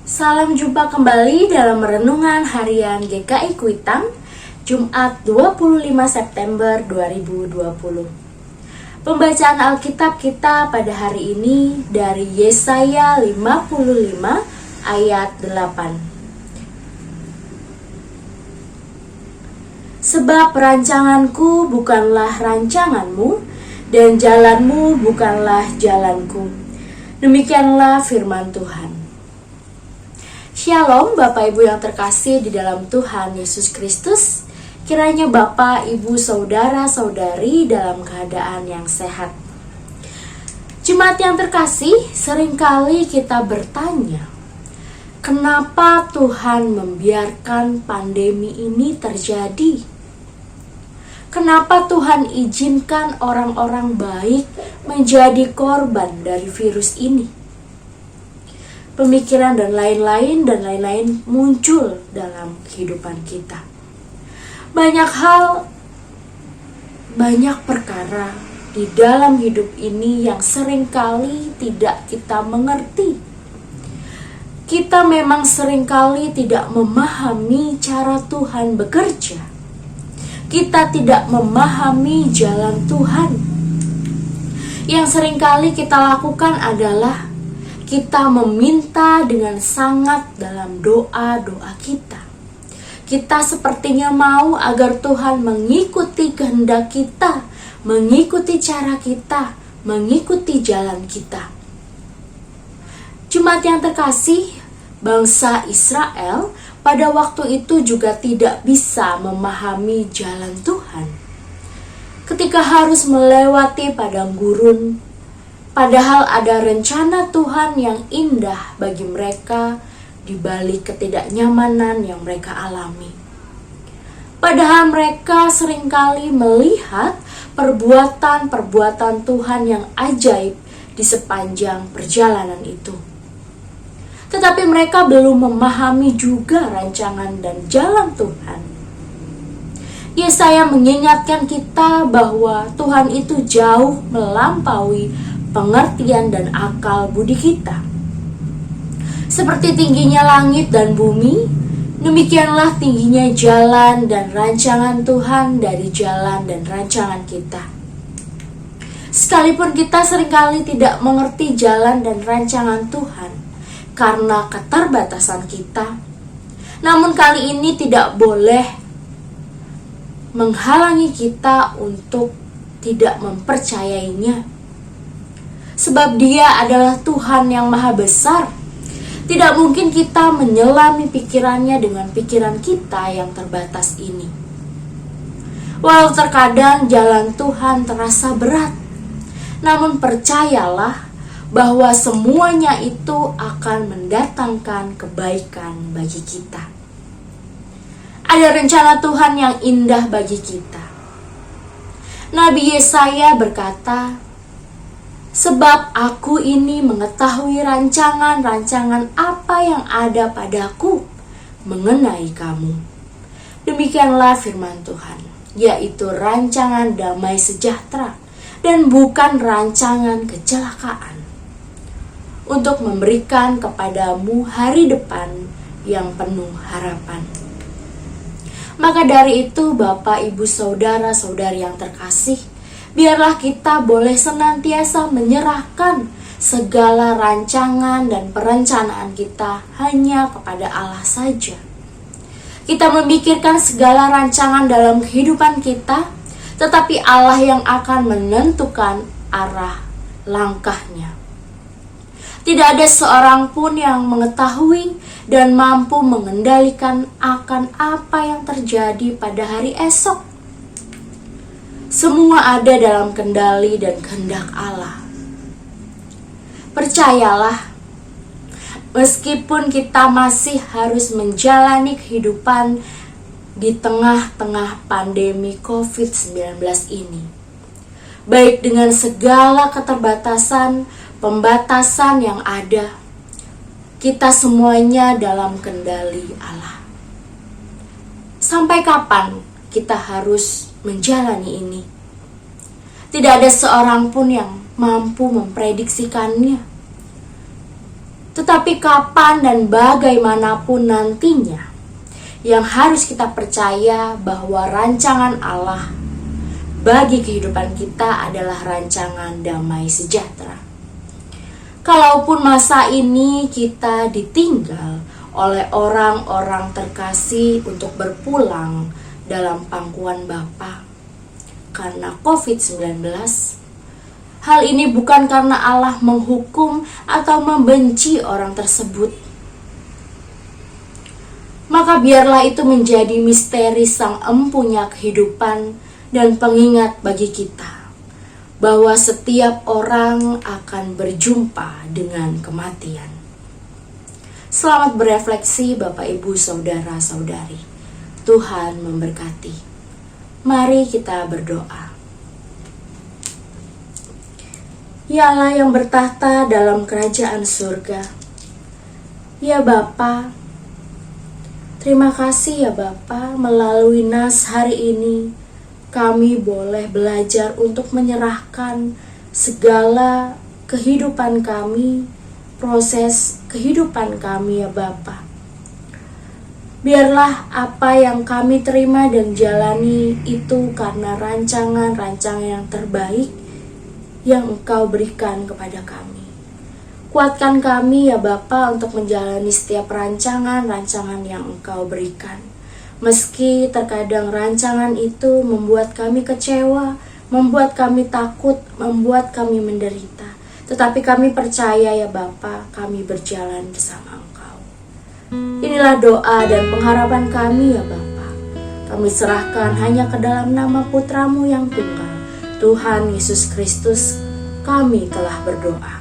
Salam jumpa kembali dalam Renungan Harian GKI Kuitang, Jumat 25 September 2020. Pembacaan Alkitab kita pada hari ini dari Yesaya 55 ayat 8. Sebab rancanganku bukanlah rancanganmu, dan jalanmu bukanlah jalanku. Demikianlah firman Tuhan. Shalom Bapak Ibu yang terkasih di dalam Tuhan Yesus Kristus. Kiranya Bapak, Ibu, Saudara, Saudari dalam keadaan yang sehat. Jemaat yang terkasih, seringkali kita bertanya, kenapa Tuhan membiarkan pandemi ini terjadi? Kenapa Tuhan izinkan orang-orang baik menjadi korban dari virus ini? Pemikiran dan lain-lain muncul dalam kehidupan kita. Banyak hal, banyak perkara di dalam hidup ini yang seringkali tidak kita mengerti. Kita memang seringkali tidak memahami cara Tuhan bekerja. Kita tidak memahami jalan Tuhan. Yang seringkali kita lakukan adalah kita meminta dengan sangat dalam doa-doa kita. Kita sepertinya mau agar Tuhan mengikuti kehendak kita, mengikuti cara kita, mengikuti jalan kita. Jemaat yang terkasih, bangsa Israel pada waktu itu juga tidak bisa memahami jalan Tuhan. Ketika harus melewati padang gurun, padahal ada rencana Tuhan yang indah bagi mereka di balik ketidaknyamanan yang mereka alami. Padahal mereka seringkali melihat perbuatan-perbuatan Tuhan yang ajaib di sepanjang perjalanan itu. Tetapi mereka belum memahami juga rancangan dan jalan Tuhan. Yesaya mengingatkan kita bahwa Tuhan itu jauh melampaui pengertian dan akal budi kita. Seperti tingginya langit dan bumi, demikianlah tingginya jalan dan rancangan Tuhan dari jalan dan rancangan kita. Sekalipun kita seringkali tidak mengerti jalan dan rancangan Tuhan karena keterbatasan kita, namun kali ini tidak boleh menghalangi kita untuk tidak mempercayainya. Sebab Dia adalah Tuhan yang maha besar. Tidak mungkin kita menyelami pikirannya dengan pikiran kita yang terbatas ini. Walau terkadang jalan Tuhan terasa berat, namun percayalah bahwa semuanya itu akan mendatangkan kebaikan bagi kita. Ada rencana Tuhan yang indah bagi kita. Nabi Yesaya berkata, sebab aku ini mengetahui rancangan-rancangan apa yang ada padaku mengenai kamu. Demikianlah firman Tuhan, yaitu rancangan damai sejahtera dan bukan rancangan kecelakaan, untuk memberikan kepadamu hari depan yang penuh harapan. Maka dari itu, Bapak, Ibu, Saudara, Saudari yang terkasih, biarlah kita boleh senantiasa menyerahkan segala rancangan dan perencanaan kita hanya kepada Allah saja. Kita memikirkan segala rancangan dalam kehidupan kita, tetapi Allah yang akan menentukan arah langkahnya. Tidak ada seorang pun yang mengetahui dan mampu mengendalikan akan apa yang terjadi pada hari esok. Semua ada dalam kendali dan kehendak Allah. Percayalah, meskipun kita masih harus menjalani kehidupan di tengah-tengah pandemi COVID-19 ini, baik dengan segala keterbatasan, pembatasan yang ada, kita semuanya dalam kendali Allah. Sampai kapan kita harus menjalani ini? Tidak ada seorang pun yang mampu memprediksikannya. Tetapi kapan dan bagaimanapun nantinya, yang harus kita percaya bahwa rancangan Allah bagi kehidupan kita adalah rancangan damai sejahtera. Kalaupun masa ini kita ditinggal oleh orang-orang terkasih untuk berpulang dalam pangkuan Bapa karena COVID-19, hal ini bukan karena Allah menghukum atau membenci orang tersebut. Maka biarlah itu menjadi misteri Sang Empunya kehidupan dan pengingat bagi kita bahwa setiap orang akan berjumpa dengan kematian. Selamat berefleksi Bapak Ibu Saudara-saudari. Tuhan memberkati. Mari kita berdoa. Ya Allah yang bertahta dalam kerajaan surga, ya Bapa, terima kasih ya Bapa, melalui nas hari ini kami boleh belajar untuk menyerahkan segala kehidupan kami, proses kehidupan kami ya Bapa. Biarlah apa yang kami terima dan jalani itu karena rancangan-rancangan yang terbaik yang Engkau berikan kepada kami. Kuatkan kami ya Bapa untuk menjalani setiap rancangan-rancangan yang Engkau berikan. Meski terkadang rancangan itu membuat kami kecewa, membuat kami takut, membuat kami menderita. Tetapi kami percaya ya Bapa, kami berjalan bersama Engkau. Inilah doa dan pengharapan kami ya Bapa. Kami serahkan hanya ke dalam nama Putra-Mu yang tunggal, Tuhan Yesus Kristus, kami telah berdoa.